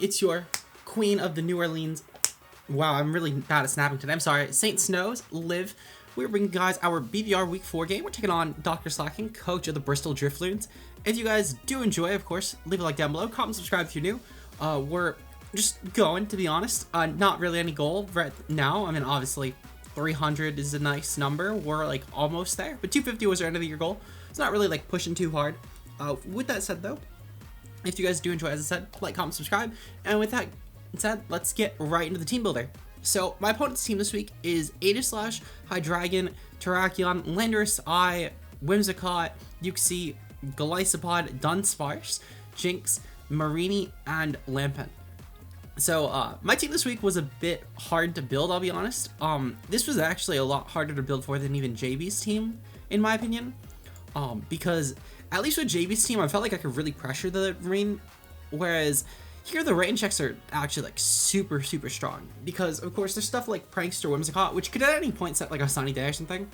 It's your queen of the New Orleans. Wow, I'm really bad at snapping today. I'm sorry. Saint Snows, Liv. We're bringing you guys our BBR Week 4 game. We're taking on DrSlaking, coach of the Bristol Drifloons. If you guys do enjoy, of course, leave a like down below. Comment, subscribe if you're new. We're just going, to be honest. Not really any goal right now. I mean, obviously, 300 is a nice number. We're, like, almost there. But 250 was our end of the year goal. It's not really, like, pushing too hard. With that said, though, if you guys do enjoy, as I said, like, comment, subscribe. And with that said, let's get right into the team builder. So, my opponent's team this week is Aegislash, Hydreigon, Terrakion, Landorus, Whimsicott, Uxie, Golisopod, Dunsparce, Jinx, Marini, and Lampent. So, my team this week was a bit hard to build, I'll be honest. This was actually a lot harder to build for than even JB's team, in my opinion. Because, at least with JB's team, I felt like I could really pressure the rain, whereas here the rain checks are actually like super strong, because of course there's stuff like Prankster, Whimsicott, which could at any point set like a sunny day or something.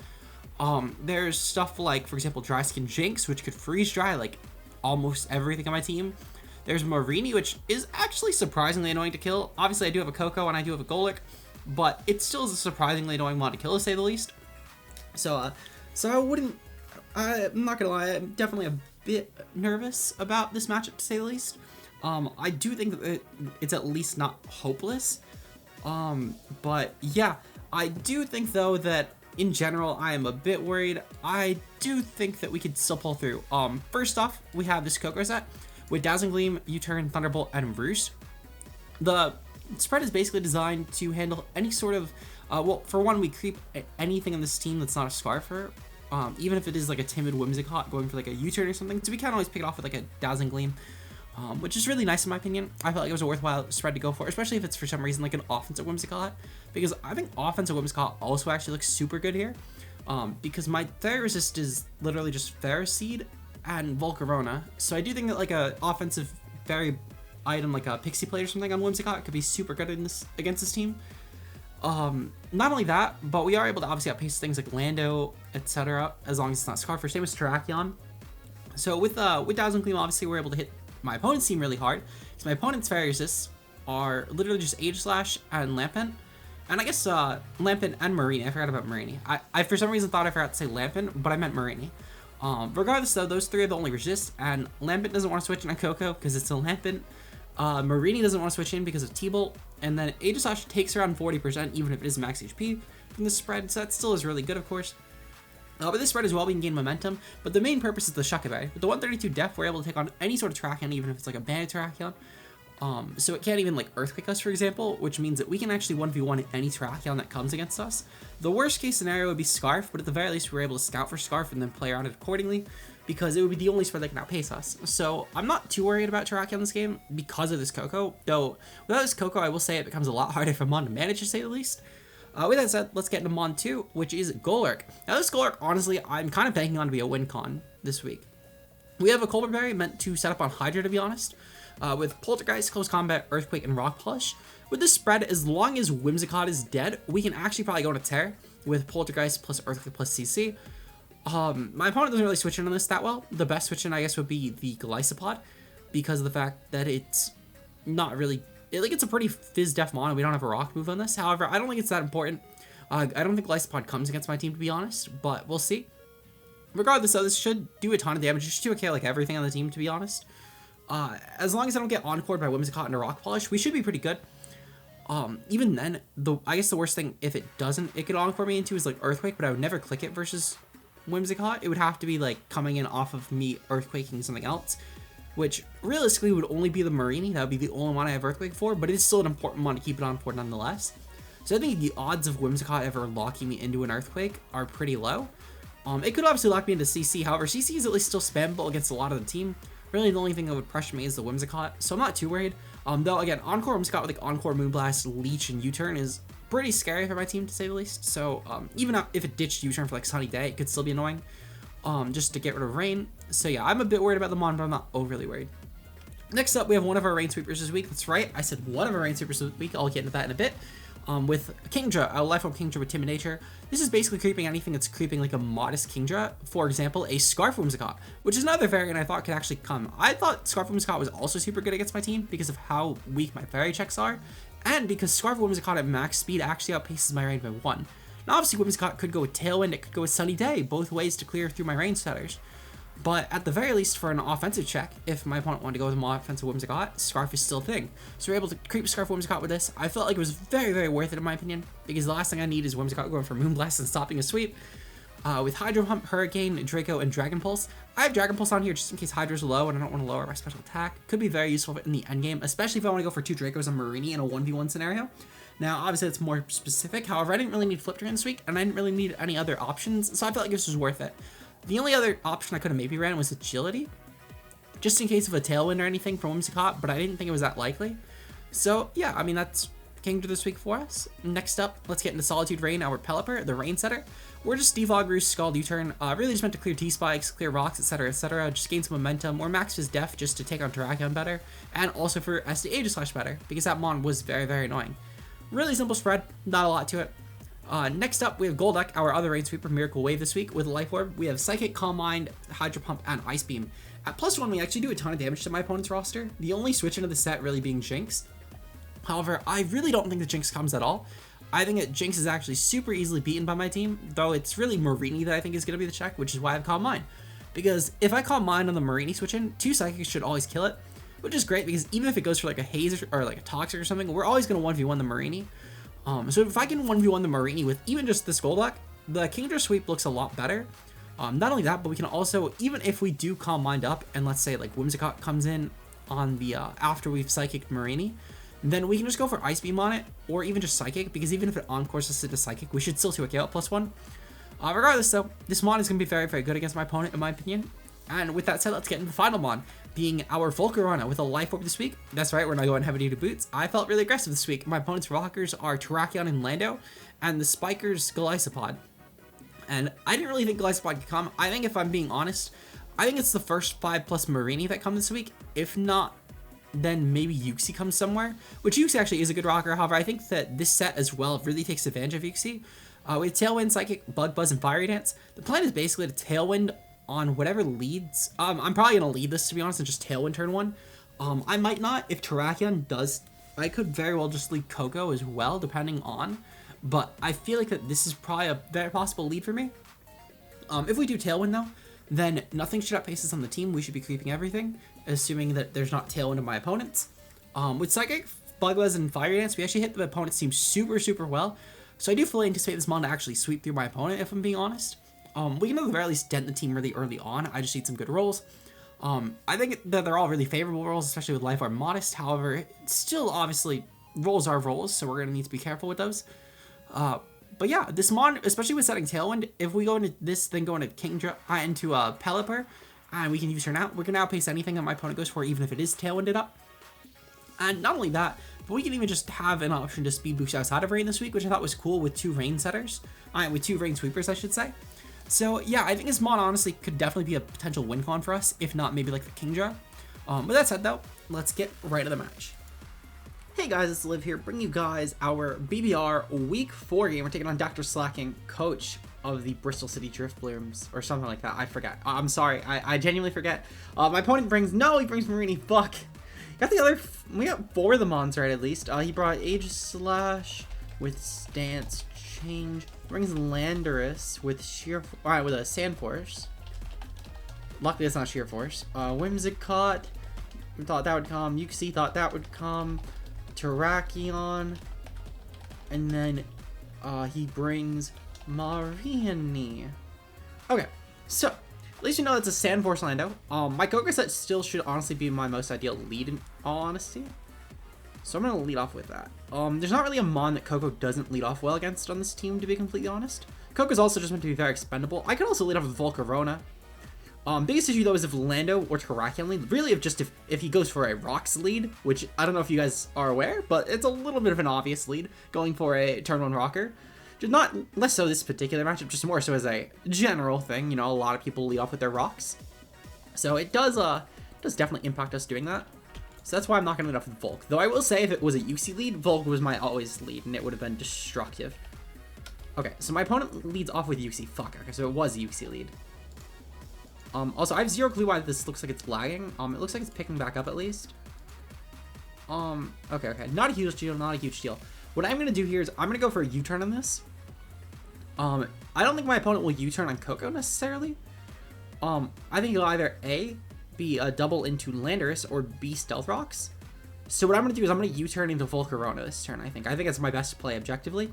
There's stuff like, for example, Dry Skin Jinx, which could freeze dry like almost everything on my team. There's Marini, which is actually surprisingly annoying to kill. Obviously I do have a Coco and I do have a Golduck, but it still is a surprisingly annoying mod to kill, to say the least. So I'm not gonna lie, I'm definitely a bit nervous about this matchup, to say the least. I do think that it's at least not hopeless. But yeah, I do think though that in general I am a bit worried. I do think that we could still pull through. First off, we have this Coco set with Dazzling Gleam, U-Turn, Thunderbolt, and Roost. The spread is basically designed to handle any sort of, well, for one, we creep anything in this team that's not a Scarfer. Even if it is like a timid Whimsicott going for like a U-Turn or something, so we can always pick it off with like a Dazzling Gleam. Which is really nice in my opinion. I felt like it was a worthwhile spread to go for, especially if it's for some reason like an offensive Whimsicott, because I think offensive Whimsicott also actually looks super good here, because my Fairy Resist is literally just Ferroseed and Volcarona, so I do think that like a offensive fairy item like a Pixie Plate or something on Whimsicott could be super good in this against this team. Not only that, but we are able to obviously outpace things like Lando, etc., as long as it's not Scarfer. Same with Terrakion. So with Dazzling Gleam, obviously we're able to hit my opponent's team really hard, because my opponent's fairy resists are literally just Aegislash and Lampent, and I guess Lampent and Marini. I forgot about Marini. I for some reason thought I forgot to say Lampent, but I meant Marini. Regardless though, those three are the only resist, and Lampent doesn't want to switch in on Coco because it's a Lampent. Marini doesn't want to switch in because of T-Bolt, and then Aegislash takes around 40% even if it is max HP from this spread, so that still is really good, of course. But this spread as well, we can gain momentum, but the main purpose is the Shuckleberry. With the 132 def, we're able to take on any sort of Terrakion, even if it's like a banded Terrakion. So it can't even like Earthquake us, for example, which means that we can actually 1v1 any Terrakion that comes against us. The worst case scenario would be Scarf, but at the very least we're able to scout for Scarf and then play around it accordingly, because it would be the only spread that can outpace us. So I'm not too worried about Terrakion this game because of this Coco, though without this Coco I will say it becomes a lot harder for Mon to manage, to say the least. With that said, let's get into Mon 2, which is Golduck. Now this Golduck, honestly, I'm kind of banking on to be a win con this week. We have a Colbur Berry meant to set up on Hydra, to be honest, with Poltergeist, Close Combat, Earthquake, and Rock Polish. With this spread, as long as Whimsicott is dead, we can actually probably go into Tear with Poltergeist plus Earthquake plus CC. My opponent doesn't really switch in on this that well. The best switch in, I guess, would be the Golisopod, because of the fact that it's not really... it's a pretty fizz-def mono. We don't have a rock move on this. However, I don't think it's that important. I don't think Golisopod comes against my team, to be honest, but we'll see. Regardless, though, this should do a ton of damage. It should 2k like everything on the team, to be honest. As long as I don't get encored by Whimsicott and a Rock Polish, we should be pretty good. Even then, I guess the worst thing, if it doesn't, it could encore me into is like Earthquake, but I would never click it versus Whimsicott. It would have to be like coming in off of me Earthquaking something else, which realistically would only be the Marini. That would be the only one I have Earthquake for, but it's still an important one to keep it on for nonetheless. So I think the odds of Whimsicott ever locking me into an Earthquake are pretty low. It could obviously lock me into CC, however, CC is at least still spammable against a lot of the team. Really, the only thing that would pressure me is the Whimsicott, so I'm not too worried. Though, again, Encore Whimsicott with like Encore, Moonblast, Leech, and U-Turn is pretty scary for my team, to say the least. So, even if it ditched U-Turn for like Sunny Day, it could still be annoying. Just to get rid of rain. So yeah, I'm a bit worried about the Mon, but I'm not overly worried. Next up, we have one of our rain sweepers this week. That's right, I said one of our rain sweepers this week. I'll get into that in a bit. With Kingdra, a Life Orb Kingdra with Timid Nature, this is basically creeping anything that's creeping like a modest Kingdra. For example, a Scarf Whimsicott, which is another variant I thought could actually come. I thought Scarf Whimsicott was also super good against my team because of how weak my fairy checks are, and because Scarf Whimsicott at max speed actually outpaces my range by 1. Now obviously Whimsicott could go with Tailwind, it could go with Sunny Day, both ways to clear through my range setters. But at the very least, for an offensive check, if my opponent wanted to go with a more offensive Whimsicott, Scarf is still a thing. So we're able to creep Scarf Whimsicott with this. I felt like it was very, very worth it in my opinion, because the last thing I need is Whimsicott going for Moonblast and stopping a sweep. With Hydro Pump, Hurricane, Draco, and Dragon Pulse. I have Dragon Pulse on here just in case Hydra's low and I don't want to lower my special attack. Could be very useful in the endgame, especially if I want to go for 2 Dracos on Marini in a 1v1 scenario. Now, obviously, it's more specific. However, I didn't really need Flip Drain this week, and I didn't really need any other options, so I felt like this was worth it. The only other option I could have maybe ran was Agility, just in case of a Tailwind or anything from Whimsicott, but I didn't think it was that likely. So, yeah, I mean, that's Kingdra this week for us. Next up, let's get into Solitude Rain, our Pelipper, the Rain Setter. We're just Devog, Roost, Scald, U-Turn, really just meant to clear T-Spikes, clear rocks, etc., just gain some momentum, or max his def just to take on Terrakion better, and also for SDA to slash better, because that mon was very, very annoying. Really simple spread, not a lot to it. Next up, we have Golduck, our other Rain Sweeper, Miracle Wave this week with Life Orb. We have Psychic, Calm Mind, Hydro Pump, and Ice Beam. At +1, we actually do a ton of damage to my opponent's roster, the only switch into the set really being Jinx. However, I really don't think the Jinx comes at all. I think that Jinx is actually super easily beaten by my team, though it's really Marini that I think is going to be the check, which is why I've Calm Mind. Because if I Calm Mind on the Marini switch in, 2 Psychics should always kill it, which is great because even if it goes for like a Haze or like a Toxic or something, we're always going to 1v1 the Marini. So if I can 1v1 the Marini with even just this Golduck, the Kingdra sweep looks a lot better. Not only that, but we can also, even if we do Calm Mind up, and let's say like Whimsicott comes in on the, after we've Psychic Marini, then we can just go for Ice Beam on it, or even just Psychic, because even if it encores us into Psychic, we should still 2 KO at +1. Regardless though, this mon is going to be very, very good against my opponent in my opinion. And with that said, let's get into the final mon, being our Volcarona with a Life Orb this week. That's right, we're not going heavy duty boots. I felt really aggressive this week. My opponent's rockers are Terrakion and Lando, and the spikers Golisopod. And I didn't really think Golisopod could come. I think if I'm being honest, I think it's the first 5+ Marini that come this week. If not, then maybe Uxie comes somewhere, which Uxie actually is a good rocker. However, I think that this set as well really takes advantage of Uxie. With Tailwind, Psychic, Bug Buzz, and Fiery Dance, the plan is basically to Tailwind on whatever leads. I'm probably going to lead this, to be honest, and just Tailwind turn 1. I might not. If Terrakion does, I could very well just lead Coco as well, depending on. But I feel like that this is probably a very possible lead for me. If we do Tailwind, though, then nothing should outpace us on the team. We should be creeping everything, assuming that there's not Tailwind of my opponents. With Psychic, Bug Buzz, and Fiery Dance, we actually hit the opponent's team super, super well. So I do fully anticipate this mon to actually sweep through my opponent, if I'm being honest. We can at the very least dent the team really early on. I just need some good rolls. I think that they're all really favorable rolls, especially with Life Orb Modest. However, still obviously rolls are rolls, so we're going to need to be careful with those. But yeah, this mon, especially with setting Tailwind, if we go into this, then go into Kingdra, into Pelipper, and we can use her now, we can outpace anything that my opponent goes for, even if it is Tailwinded up. And not only that, but we can even just have an option to speed boost outside of Rain this week, which I thought was cool with 2 Rain setters. With 2 Rain Sweepers, I should say. So yeah, I think this mon honestly could definitely be a potential win con for us, if not maybe like the Kingdra. With that said though, let's get right to the match. Hey guys, it's Liv here, bringing you guys our BBR Week 4 game. We're taking on DrSlaking, coach of the Bristol City Drifloons, or something like that. I forget. I'm sorry. I genuinely forget. My opponent brings, he brings Marini. Fuck. Got the other, we got 4 of the mons right at least. He brought Age Slash with Stance Change. Brings Landorus with with a Sand Force. Luckily, it's not Sheer Force. Whimsicott, thought that would come. Uxie thought that would come. Terrakion, and then he brings Marini. Okay, so at least you know it's a Sand Force Lando. My Coco set still should honestly be my most ideal lead in all honesty. So I'm going to lead off with that. There's not really a mon that Coco doesn't lead off well against on this team, to be completely honest. Coco's also just meant to be very expendable. I could also lead off with Volcarona. Biggest issue though is if Lando or Terrakion lead. Really, if he goes for a Rocks lead, which I don't know if you guys are aware, but it's a little bit of an obvious lead, going for a turn 1 rocker. Just not less so this particular matchup, just more so as a general thing. You know, a lot of people lead off with their rocks. So it does definitely impact us doing that. So that's why I'm not going to lead off with Volk. Though I will say if it was a UC lead, Volk was my always lead, and it would have been destructive. Okay, so my opponent leads off with UC. Fuck, okay, so it was a UC lead. Also, I have zero clue why this looks like it's lagging. It looks like it's picking back up at least. Okay. Not a huge deal, not a huge deal. What I'm going to do here is I'm going to go for a U-turn on this. I don't think my opponent will U-turn on Coco necessarily. I think he'll either A, be a double into Landorus, or B, Stealth Rocks. So what I'm going to do is I'm going to U-turn into Volcarona this turn, I think. I think that's my best play objectively.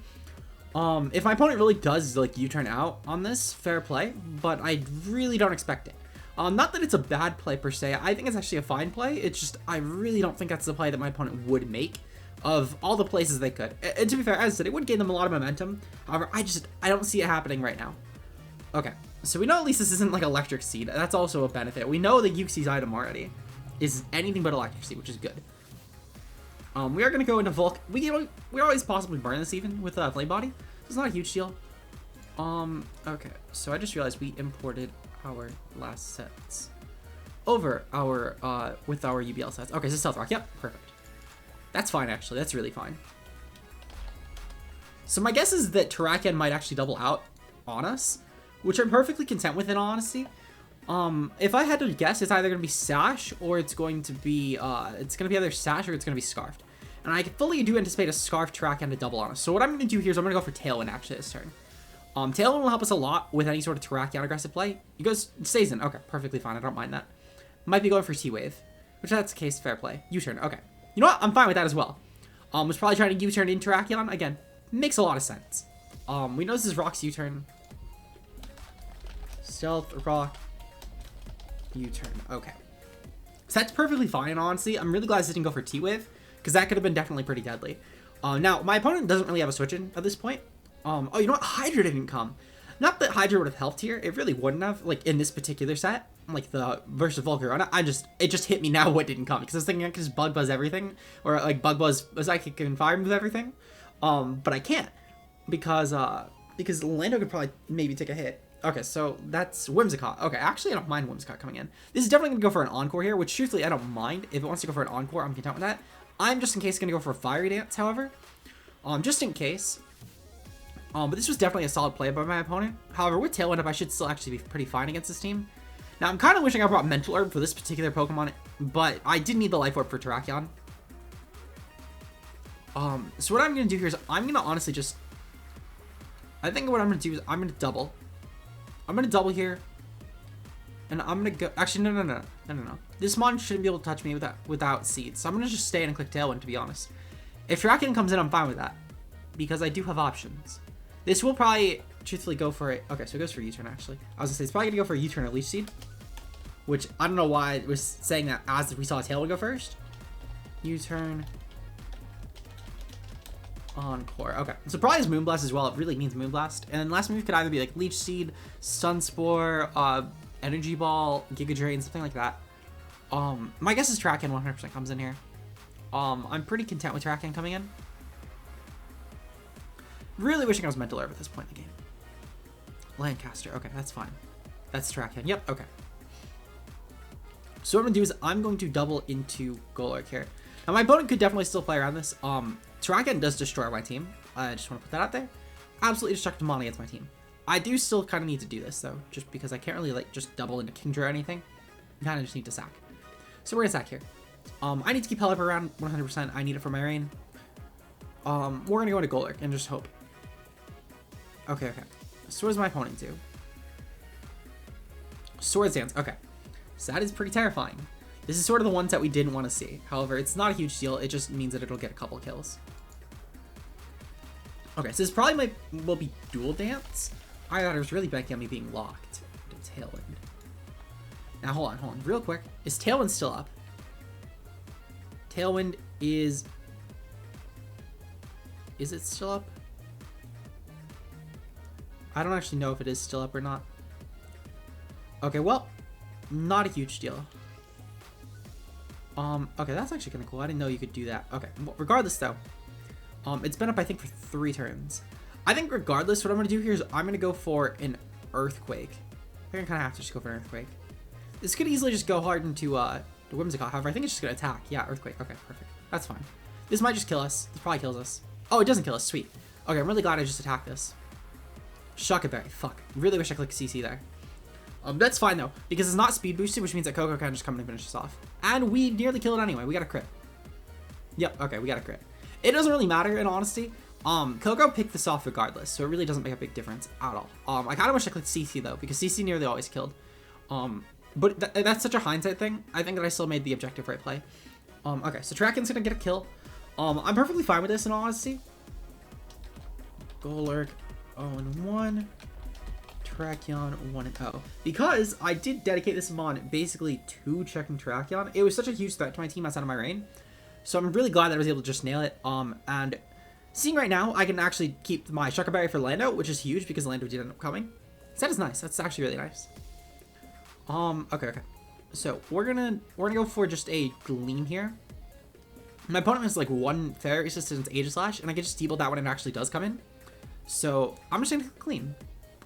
If my opponent really does, like, U-turn out on this, fair play, but I really don't expect it. Not that it's a bad play per se, I think it's actually a fine play, it's just, I really don't think that's the play that my opponent would make of all the places they could. And to be fair, as I said, it would gain them a lot of momentum, however, I don't see it happening right now. Okay, so we know at least this isn't like Electric Seed, that's also a benefit. We know the Uxie's item already is anything but Electric Seed, which is good. We are going to go into Volk. We always possibly burn this even with Flame Body. It's not a huge deal. Okay, so I just realized we imported our last sets over our, with our UBL sets. Okay, so Stealth Rock, yep, perfect. That's fine, actually, that's really fine. So my guess is that Terrakion might actually double out on us, which I'm perfectly content with in all honesty. If I had to guess, it's either going to be Sash or it's going to be either Sash or it's going to be Scarfed. And I fully do anticipate a Scarf Terrakion to double on us. So what I'm going to do here is I'm going to go for Tailwind actually this turn. Tailwind will help us a lot with any sort of Terrakion aggressive play. He goes, stays in. Okay, perfectly fine. I don't mind that. Might be going for T-Wave, which if that's the case, fair play. U-turn. Okay. You know what? I'm fine with that as well. Was probably trying to U-turn in Terrakion. Again, makes a lot of sense. We know this is Rock's U-turn. Stealth, Rock, U-turn. Okay. So that's perfectly fine, honestly. I'm really glad this didn't go for T-Wave, because that could have been definitely pretty deadly. Now, my opponent doesn't really have a switch-in at this point. Oh, you know what? Hydra didn't come. Not that Hydra would have helped here. It really wouldn't have, like, in this particular set. Like, the versus Volcarona. It just hit me now what didn't come. Because I was thinking I could just Bug Buzz everything. Or, like, Bug Buzz Psychic and Fire Move everything. But I can't. Because Lando could probably maybe take a hit. Okay, so that's Whimsicott. Okay, actually, I don't mind Whimsicott coming in. This is definitely going to go for an Encore here, which truthfully, I don't mind. If it wants to go for an Encore, I'm content with that. I'm just in case going to go for a Fiery Dance, however. Just in case. But this was definitely a solid play by my opponent. However, with Tailwind up, I should still actually be pretty fine against this team. Now, I'm kind of wishing I brought Mental Herb for this particular Pokemon, but I did need the Life Orb for Terrakion. So what I'm going to do here is I'm going to honestly just... I think what I'm going to do is I'm going to double. I'm going to double here. And I'm going to go... Actually, no. This Mon shouldn't be able to touch me without Seeds. So I'm going to just stay and click Tailwind, to be honest. If Terrakion comes in, I'm fine with that. Because I do have options. This will probably, truthfully, go for it. Okay, so it goes for U-turn, actually. I was going to say, it's probably going to go for a U-turn or Leech Seed. Which, I don't know why it was saying that as we saw Tailwind go first. U-turn. Encore. Okay, so probably his Moonblast as well. It really means Moonblast. And then last move could either be like Leech Seed, Sunspore, Energy Ball, Giga Drain, something like that. My guess is Terrakion 100% comes in here. I'm pretty content with Terrakion coming in. Really wishing I was Mental Herb at this point in the game. Lancaster. Okay, that's fine. That's Terrakion. Yep, okay. So what I'm going to do is I'm going to double into Golduck here. Now, my opponent could definitely still play around this. Terrakion does destroy my team. I just want to put that out there. Absolutely destructive Mon against my team. I do still kind of need to do this, though, just because I can't really, like, just double into Kingdra or anything. I kind of just need to sack. So we're going to sack here. I need to keep Pelipper around 100%. I need it for my rain. We're going to go into Golduck and just hope. Okay. So what does my opponent do? Swords Dance. Okay. So that is pretty terrifying. This is sort of the ones that we didn't want to see. However, it's not a huge deal. It just means that it'll get a couple kills. Okay, so this probably will be Dual Dance. I thought it was really banking on me being locked to Tailwind. Now, hold on. Real quick. Is Tailwind still up? Tailwind is... Is it still up? I don't actually know if it is still up or not. Okay, well, not a huge deal. Okay, that's actually kind of cool. I didn't know you could do that. Okay, well, regardless though, it's been up, I think, for 3 turns. I think regardless, what I'm going to do here is I'm going to go for an Earthquake. I think I kind of have to just go for an Earthquake. This could easily just go hard into Whimsicott. However, I think it's just gonna attack. Yeah, Earthquake. Okay, perfect. That's fine. This might just kill us. This probably kills us. Oh, it doesn't kill us. Sweet. Okay, I'm really glad I just attacked this. Shock Berry. Fuck. Really wish I clicked CC there. That's fine though, because it's not speed boosted, which means that Coco can just come and finish us off. And we nearly killed it anyway. We got a crit. Yep, okay, we got a crit. It doesn't really matter, in honesty. Coco picked this off regardless, so it really doesn't make a big difference at all. I kind of wish I clicked CC though, because CC nearly always killed. But that's such a hindsight thing. I think that I still made the objective right play. Okay, so Terrakian's gonna get a kill. I'm perfectly fine with this, in all honesty. Golduck, 0-1. Terrakion 1-0. Because I did dedicate this mon basically to checking Terrakion. It was such a huge threat to my team outside of my reign. So I'm really glad that I was able to just nail it. And seeing right now, I can actually keep my Shock Berry for Lando, which is huge because Lando did end up coming. So that is nice. That's actually really nice. Okay. So we're gonna go for just a Gleam here. My opponent has like 1 Fairy Resistance Aegislash, and I can just debuff that when it actually does come in. So I'm just gonna Gleam.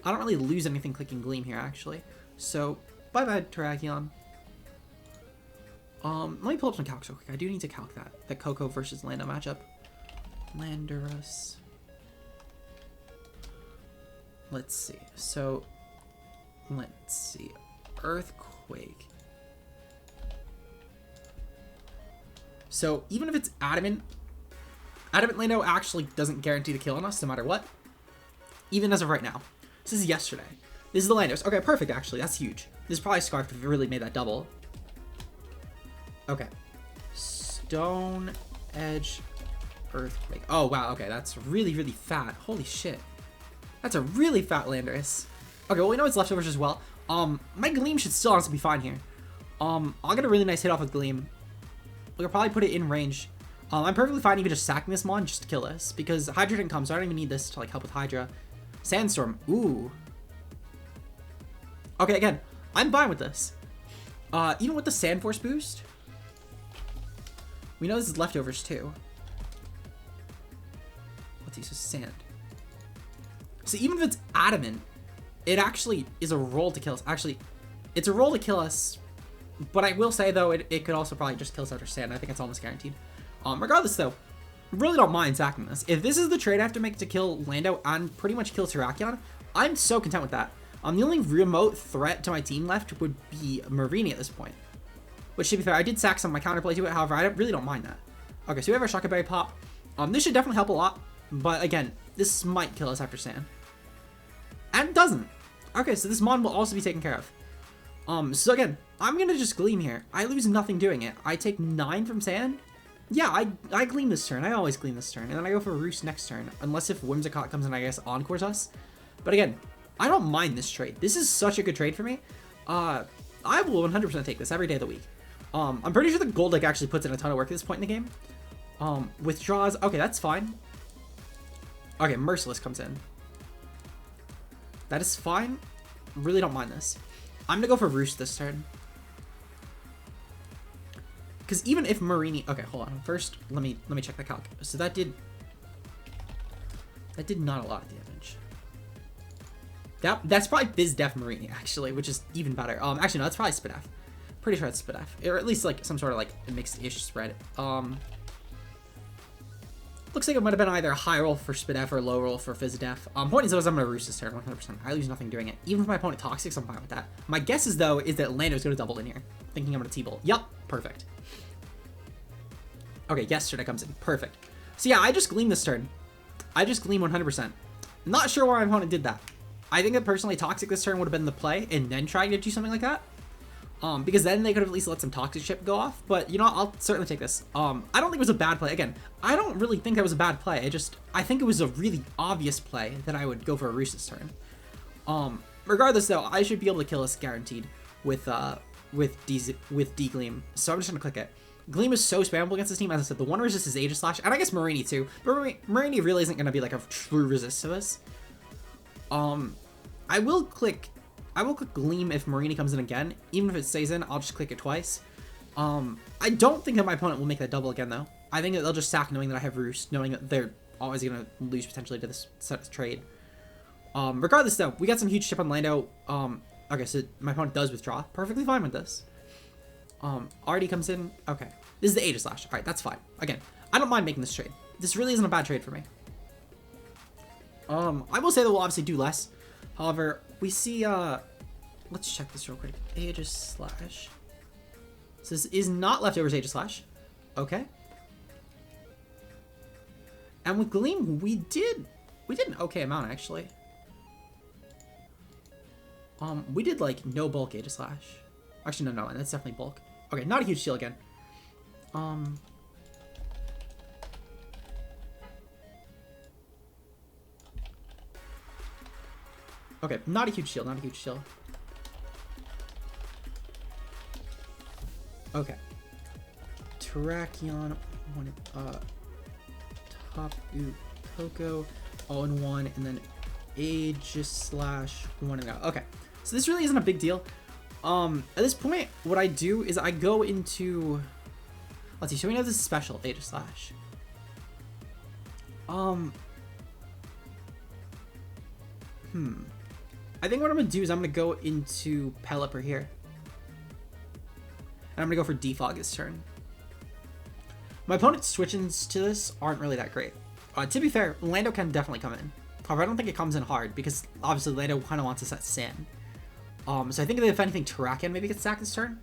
I don't really lose anything clicking Gleam here, actually. So, bye-bye, Terrakion. Let me pull up some calcs real quick. I do need to calc that Coco versus Lando matchup. Landorus. Let's see. So, let's see. Earthquake. So, even if it's Adamant Lando actually doesn't guarantee the kill on us, no matter what. Even as of right now. This is yesterday. This is the Landos. Okay, perfect, actually. That's huge. This is probably Scarf if it really made that double. Okay. Stone Edge Earthquake. Oh, wow. Okay, that's really, really fat. Holy shit. That's a really fat Landorus. Okay, well, we know it's leftovers as well. My Gleam should still honestly be fine here. I'll get a really nice hit off with Gleam. We could probably put it in range. I'm perfectly fine even just sacking this mon just to kill this, because Hydra didn't come, so I don't even need this to, like, help with Hydra. Sandstorm. Ooh. Okay, again, I'm fine with this. Even with the Sand Force boost, we know this is leftovers too. Let's see, so Sand. So even if it's Adamant, it actually is a roll to kill us. Actually, it's a roll to kill us, but I will say, though, it could also probably just kill us after Sand. I think it's almost guaranteed. Regardless, though, really don't mind sacking this. If this is the trade I have to make to kill Lando and pretty much kill Terrakion, I'm so content with that. The only remote threat to my team left would be Marini at this point. Which, to be fair, I did sack some of my counterplay to it, however, I really don't mind that. Okay, so we have our Shock Berry pop. This should definitely help a lot, but again, this might kill us after Sand. And it doesn't. Okay, so this mon will also be taken care of. So again, I'm gonna just Gleam here. I lose nothing doing it. I take 9 from Sand. Yeah, I Gleam this turn. I always Gleam this turn. And then I go for Roost next turn. Unless if Whimsicott comes in, I guess, Encores us. But again, I don't mind this trade. This is such a good trade for me. I will 100% take this every day of the week. I'm pretty sure the Golduck actually puts in a ton of work at this point in the game. Withdraws. Okay, that's fine. Okay, Merciless comes in. That is fine. Really don't mind this. I'm going to go for Roost this turn. Because even if Marini... Okay, hold on. First, let me check the calc. So that did not a lot of damage. That's probably Biz Def Marini, actually, which is even better. Actually, no, that's probably Spidef. Pretty sure it's Spidef. Or at least, like, some sort of, like, mixed-ish spread. Looks like it might have been either a high roll for Spidef or a low roll for Fizdef. Point is, I'm going to Roost this turn, 100%. I lose nothing doing it. Even if my opponent Toxics, I'm fine with that. My guess is, though, is that Lando's going to double in here. Thinking I'm going to T-Bolt. Yup, perfect. Okay, yesterday comes in. Perfect. So yeah, I just Gleam this turn. I just Gleam 100%. Not sure why my opponent did that. I think that personally Toxic this turn would have been the play, and then trying to do something like that. Because then they could have at least let some Toxic ship go off. But, you know, I'll certainly take this. I don't think it was a bad play. Again, I don't really think that was a bad play. I think it was a really obvious play that I would go for a Roost this turn. Regardless, though, I should be able to kill us guaranteed with D-Gleam. So I'm just going to click it. Gleam is so spammable against this team. As I said, the one resist is Aegislash, and I guess Marini too. But Marini really isn't going to be like a true resist to this. I will click Gleam if Marini comes in again. Even if it stays in, I'll just click it twice. I don't think that my opponent will make that double again, though. I think that they'll just sack knowing that I have Roost, knowing that they're always going to lose potentially to this trade. Regardless, though, we got some huge chip on Lando. Okay, so my opponent does withdraw. Perfectly fine with this. Already comes in. Okay. This is the Aegis Slash. All right, that's fine. Again, I don't mind making this trade. This really isn't a bad trade for me. I will say that we'll obviously do less. However, we see, let's check this real quick. Aegis Slash. So this is not Leftovers Aegis Slash. Okay. And with Gleam, we did an okay amount, actually. We did, like, no bulk Aegis Slash. Actually, no, that's definitely bulk. Okay, not a huge shield again. Okay, not a huge shield, not a huge shield. Okay. Terrakion, Tapu Koko, all in one, and then Aegis Slash, 1-0. Okay, so this really isn't a big deal. At this point, what I do is I go into, let's see, so we know this is special, Aegis Slash. I think what I'm gonna do is I'm gonna go into Pelipper here. And I'm gonna go for Defog this turn. My opponent's switch-ins to this aren't really that great. To be fair, Lando can definitely come in. However, I don't think it comes in hard because obviously Lando kind of wants to set Sin. So I think if anything, Terrakion maybe gets sacked this turn.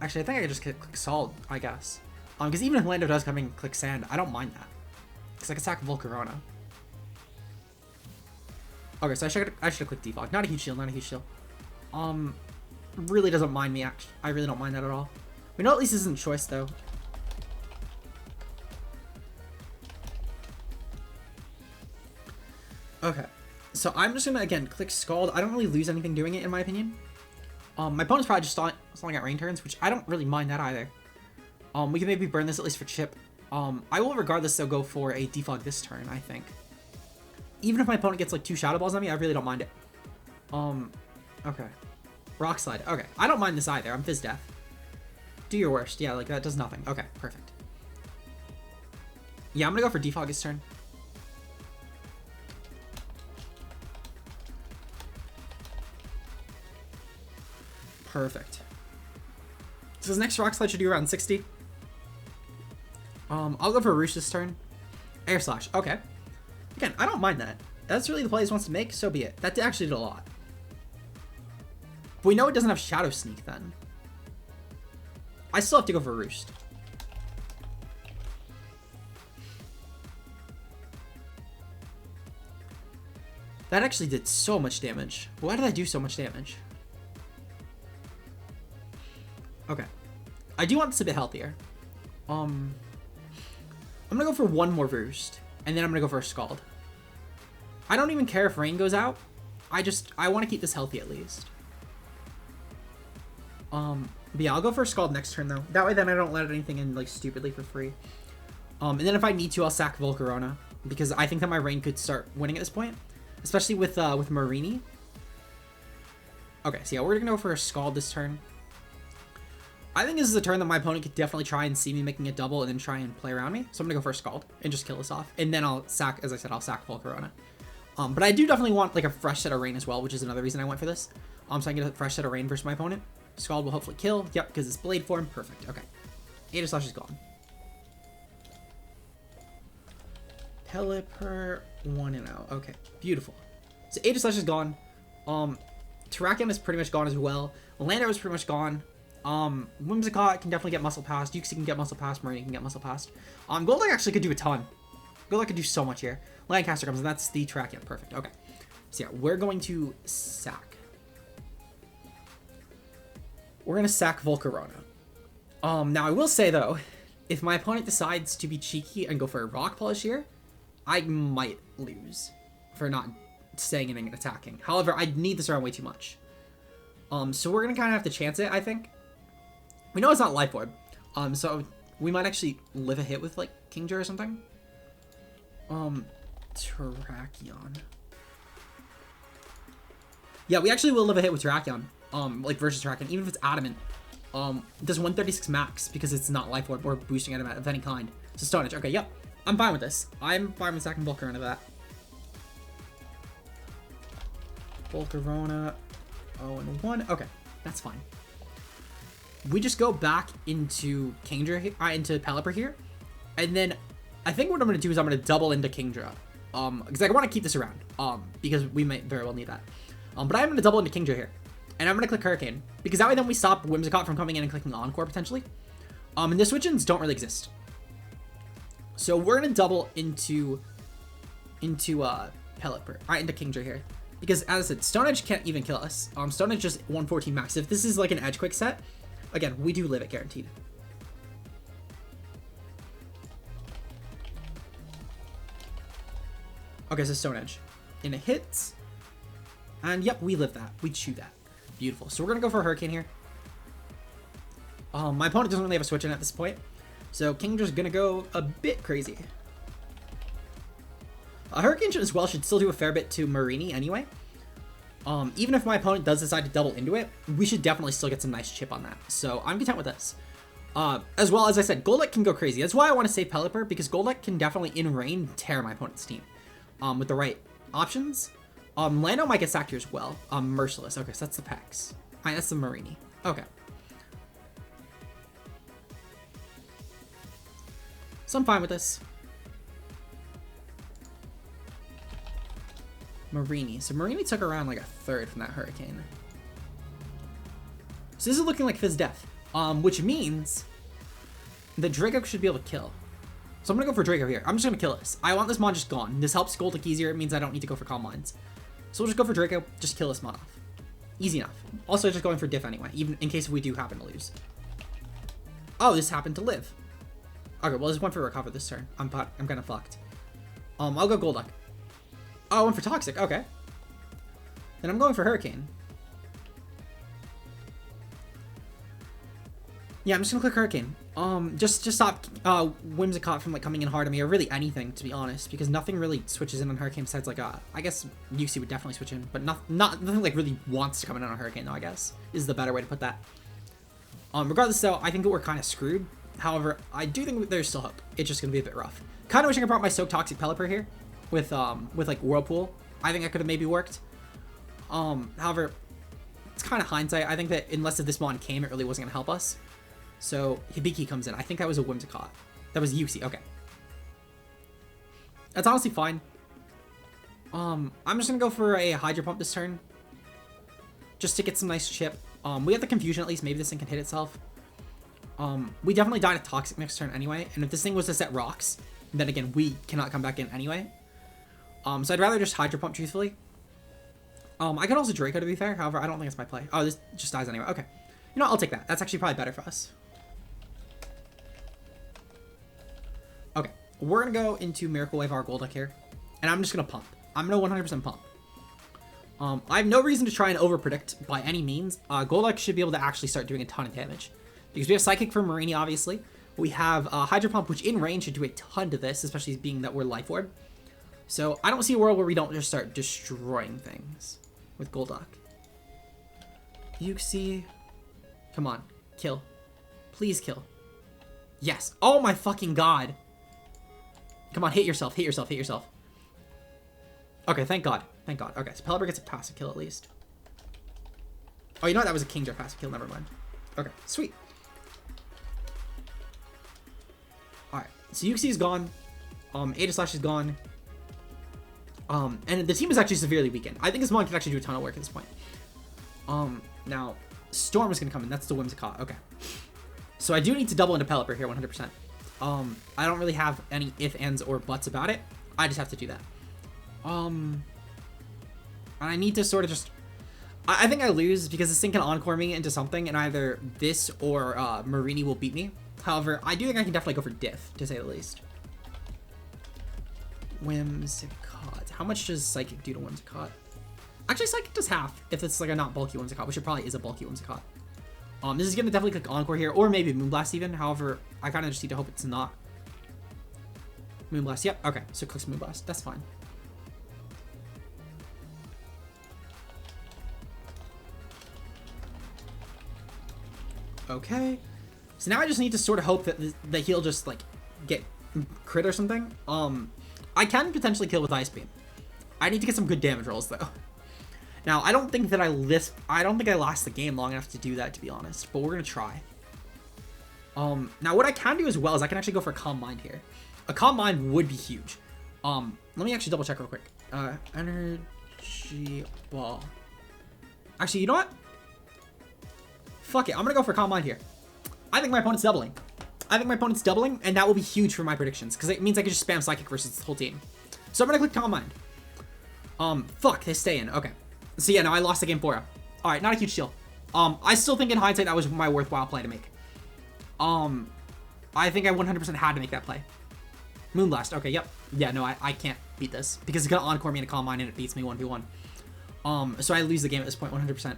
Actually, I think I could just click Solid, I guess. Because even if Lando does come in and click Sand, I don't mind that. Because I can sack Volcarona. Okay, so I should have clicked Defog. Not a huge shield, not a huge shield. Really doesn't mind me, actually. I really don't mind that at all. We know at least this isn't choice, though. Okay, so I'm just gonna, again, click Scald. I don't really lose anything doing it, in my opinion. My opponent's probably just stalling at rain turns, which I don't really mind that either. We can maybe burn this at least for chip. I will regardless, though, go for a Defog this turn, I think. Even if my opponent gets, like, 2 Shadow Balls on me, I really don't mind it. Okay. Rock Slide. Okay, I don't mind this either. I'm Fizz Death. Do your worst. Yeah, like, that does nothing. Okay, perfect. Yeah, I'm gonna go for Defog this turn. Perfect. So his next Rock Slide should do around 60. I'll go for Roosh this turn. Air Slash. Okay. Again, I don't mind that. That's really the play he wants to make, so be it. That actually did a lot. But we know it doesn't have Shadow Sneak then. I still have to go for Roost. That actually did so much damage. Why did I do so much damage? Okay. I do want this a bit healthier. I'm gonna go for one more Roost, and then I'm gonna go for a Scald. I don't even care if Rain goes out. I want to keep this healthy at least. But yeah, I'll go for a Scald next turn though. That way then I don't let anything in like stupidly for free. And then if I need to, I'll sack Volcarona because I think that my Rain could start winning at this point, especially with Marini. Okay, so yeah, we're gonna go for a Scald this turn. I think this is a turn that my opponent could definitely try and see me making a double and then try and play around me. So I'm gonna go for a Scald and just kill this off. And then I'll sack, as I said, I'll sack Volcarona. But I do definitely want like a fresh set of Rain as well, which is another reason I went for this. So I can get a fresh set of Rain versus my opponent. Scald will hopefully kill. Yep, because it's Blade form. Perfect. Okay. Aegis Slash is gone. Pelipper 1-0. Okay, beautiful. So Aegis Slash is gone. Terrakion is pretty much gone as well. Lando is pretty much gone. Whimsicott can definitely get muscle past. Yuxi can get muscle past. Marini can get muscle past. Golduck actually could do a ton. Golduck could do so much here. Lancaster comes, and that's the Terrakion. Perfect. Okay. So yeah, we're going to sack. We're going to sack Volcarona. Now I will say though, if my opponent decides to be cheeky and go for a Rock Polish here, I might lose for not staying in and attacking. However, I need this around way too much. So we're going to kind of have to chance it, I think. We know it's not Life Orb. So we might actually live a hit with like Kingdra or something. Terrakion. Yeah, we actually will live a hit with Terrakion. Like versus Terrakion, even if it's adamant. It does 136 max because it's not Life Orb or boosting adamant of any kind. So Stone Edge. Okay, yep. I'm fine with this. I'm fine with sacking Volcarona that. Volcarona. 0-1. Okay, that's fine. We just go back into Kingdra, into Pelipper here, and then I think what I'm gonna do is I'm gonna double into Kingdra, because I want to keep this around, because we might very well need that. But I'm gonna double into Kingdra here, and I'm gonna click Hurricane, because that way then we stop Whimsicott from coming in and clicking Encore potentially. And the switch-ins don't really exist. So we're gonna double into Pelipper, into Kingdra here. Because as I said, Stone Edge can't even kill us. Stone Edge just 114 max. If this is like an Edge Quick set, again, we do live it guaranteed. Okay, so Stone Edge. And it hits. And yep, we live that. We chew that. Beautiful. So we're gonna go for a Hurricane here. My opponent doesn't really have a switch in at this point. So Kingdra's gonna go a bit crazy. Hurricane as well should still do a fair bit to Marini anyway. Even if my opponent does decide to double into it, we should definitely still get some nice chip on that. So I'm content with this. As well, as I said, Golduck can go crazy. That's why I want to save Pelipper, because Golduck can definitely in rain tear my opponent's team. With the right options. Lando might get sacked here as well. Merciless. Okay, so that's the Pex. Alright, that's the Marini. Okay. So I'm fine with this. Marini. So Marini took around like a third from that Hurricane. So this is looking like Fizz Death. Which means that Draco should be able to kill. So I'm gonna go for Draco here. I'm just gonna kill this. I want this mon just gone. This helps Golduck easier. It means I don't need to go for Calm Minds. So we'll just go for Draco. Just kill this mon off. Easy enough. Also just going for Diff anyway, even in case we do happen to lose. Oh, this happened to live. Okay, well, this went for Recover this turn. I'm kind of fucked. I'll go Golduck. Oh, I went for Toxic. Okay. Then I'm going for Hurricane. Yeah, I'm just gonna click Hurricane. Just stop Whimsicott from like coming in hard on me, or really anything, to be honest, because nothing really switches in on Hurricane besides like I guess UC would definitely switch in, but nothing like really wants to come in on a Hurricane though, I guess is the better way to put that. Regardless though, I think that we're kind of screwed. However, I do think there's still hope. It's just gonna be a bit rough. Kind of wishing I brought my Soak Toxic Pelipper here with like Whirlpool. I think that could have maybe worked. However, it's kind of hindsight. I think that unless this mon came, it really wasn't gonna help us. So Hibiki comes in. I think that was a Whimsicott. That was UC. Okay. That's honestly fine. I'm just gonna go for a Hydro Pump this turn, just to get some nice chip. We have the Confusion at least. Maybe this thing can hit itself. We definitely died at Toxic next turn anyway. And if this thing was to set rocks, then again, we cannot come back in anyway. So I'd rather just Hydro Pump, truthfully. I could also Draco, to be fair. However, I don't think it's my play. Oh, this just dies anyway. Okay. You know what? I'll take that. That's actually probably better for us. Okay. We're going to go into Miracle Wave our Golduck here. And I'm just going to pump. I'm going to 100% pump. I have no reason to try and overpredict by any means. Golduck should be able to actually start doing a ton of damage. Because we have Psychic for Marini, obviously. We have Hydro Pump, which in range should do a ton to this, especially being that we're Life Orb. So I don't see a world where we don't just start destroying things with Golduck. Yuxi. Come on. Kill. Please kill. Yes. Oh my fucking god. Come on, hit yourself, hit yourself, hit yourself. Okay, thank god. Thank god. Okay, so Pelipper gets a passive kill at least. Oh, you know what? That was a Kingdra passive kill. Never mind. Okay, sweet. Alright, so Yuxi is gone. Ada Slash is gone. And the team is actually severely weakened. I think this mon can actually do a ton of work at this point. Now, Storm is going to come in. That's the Whimsicott. Okay. So I do need to double into Pelipper here 100%. I don't really have any ifs, ands, or buts about it. I just have to do that. And I need to sort of just... I think I lose because this thing can Encore me into something, and either this or Marini will beat me. However, I do think I can definitely go for Diff, to say the least. Whimsicott. How much does Psychic do to Whimsicott? Actually, Psychic does half if it's like a not bulky Whimsicott, which it probably is a bulky Whimsicott. This is going to definitely click Encore here, or maybe Moonblast even. However, I kind of just need to hope it's not. Moonblast, yep. Okay, so it clicks Moonblast. That's fine. Okay. So now I just need to sort of hope that he'll just, like, get crit or something. I can potentially kill with Ice Beam. I need to get some good damage rolls, though. Now, I don't think I lost the game long enough to do that, to be honest, but we're gonna try. Now what I can do as well is I can actually go for a Calm Mind here. A Calm Mind would be huge. Let me actually double check real quick. Energy Ball. Actually, you know what? Fuck it, I'm gonna go for Calm Mind here. I think my opponent's doubling. And that will be huge for my predictions, because it means I can just spam Psychic versus the whole team. So I'm gonna click Calm Mind. Fuck, they stay in, okay. So yeah, no, I lost the game 4-0. Alright, not a huge deal. I still think in hindsight that was my worthwhile play to make. I think I 100% had to make that play. Moonblast, okay, yep. Yeah, no, I can't beat this, because it's gonna Encore me in a Calm Mind and it beats me 1v1. So I lose the game at this point 100%.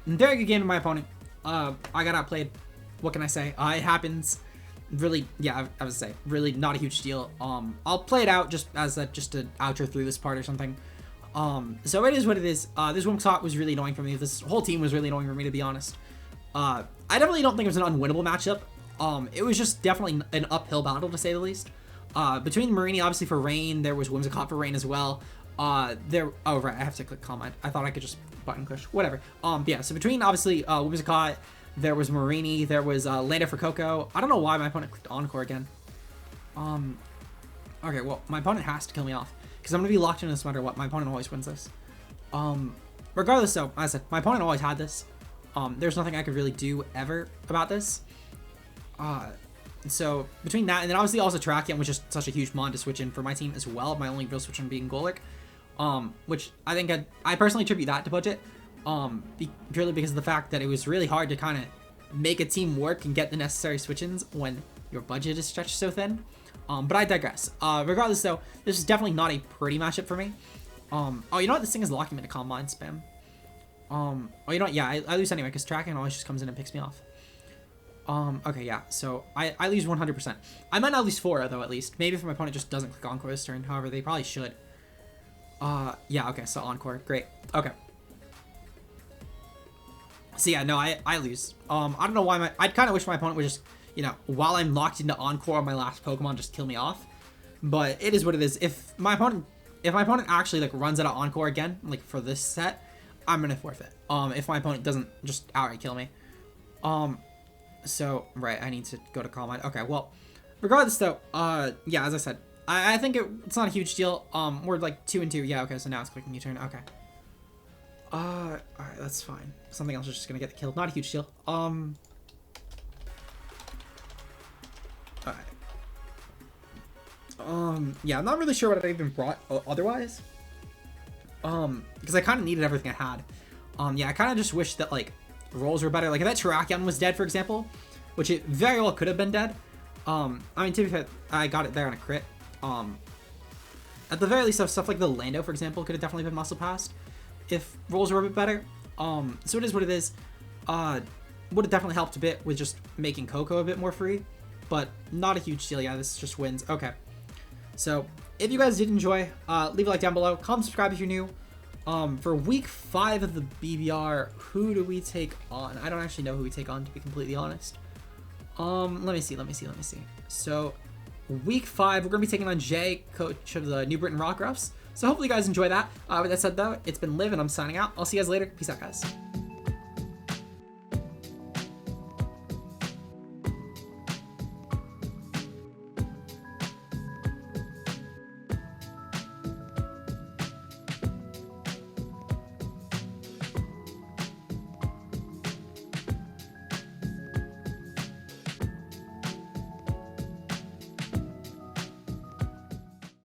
Very good game to my opponent. I got outplayed. What can I say? It happens. Really, yeah, I would say, really not a huge deal. I'll play it out just as an outro through this part or something. So it is what it is. This one shot was really annoying for me. This whole team was really annoying for me, to be honest. I definitely don't think it was an unwinnable matchup. It was just definitely an uphill battle, to say the least. Between Marini, obviously, for Rain, there was Whimsicott for Rain as well. Oh, right, I have to click Calm Mind. I thought I could just button push. Whatever. Yeah, so between, obviously, Whimsicott, there was Marini, there was Lando for Coco. I don't know why my opponent clicked Encore again. Okay, well, my opponent has to kill me off, because I'm going to be locked in this no matter what. My opponent always wins this. Regardless, though, as I said, my opponent always had this. There's nothing I could really do ever about this. So between that and then obviously also Terrakion, which is such a huge mon to switch in for my team as well. My only real switch in being Golduck, which I think I personally attribute that to budget, purely because of the fact that it was really hard to kind of make a team work and get the necessary switch-ins when your budget is stretched so thin. But I digress. Regardless, though, this is definitely not a pretty matchup for me. Oh, you know what? This thing is locking me to Calm Mind spam. Oh, you know what? Yeah, I lose anyway, because Terrakion always just comes in and picks me off. Okay, yeah, so I lose 100%. I might not lose 4, though, at least. Maybe if my opponent just doesn't click Encore this turn. However, they probably should. Yeah, okay, so Encore. Great. Okay. So, yeah, no, I lose. I don't know why I kind of wish my opponent would just, you know, while I'm locked into Encore on my last Pokemon, just kill me off. But it is what it is. If my opponent actually, like, runs out of Encore again, like, for this set, I'm gonna forfeit. If my opponent doesn't just outright kill me. So, right, I need to go to Calm Mind. Okay, well, regardless, though, yeah, as I said, I think it's not a huge deal. We're, like, 2-2. Yeah, okay, so now it's clicking U-turn. Okay. Alright, that's fine. Something else is just gonna get the kill. Not a huge deal. Alright. Yeah, I'm not really sure what I even brought otherwise. Because I kind of needed everything I had. Yeah, I kind of just wish that, like, rolls were better. Like, if that Terrakion was dead, for example, which it very well could have been dead. I mean, to be fair, I got it there on a crit. At the very least, stuff like the Lando, for example, could have definitely been muscle passed if rolls were a bit better. So it is what it is. Would have definitely helped a bit with just making Coco a bit more free, but not a huge deal. Yeah, this just wins. Okay. So if you guys did enjoy, leave a like down below. Comment, subscribe if you're new. For week 5 of the BBR, who do we take on? I don't actually know who we take on, to be completely honest. Let me see. So, week 5, we're going to be taking on Jay, coach of the New Britain Rock Roughs. So hopefully you guys enjoy that. With that said, though, it's been Liv, and I'm signing out. I'll see you guys later. Peace out, guys.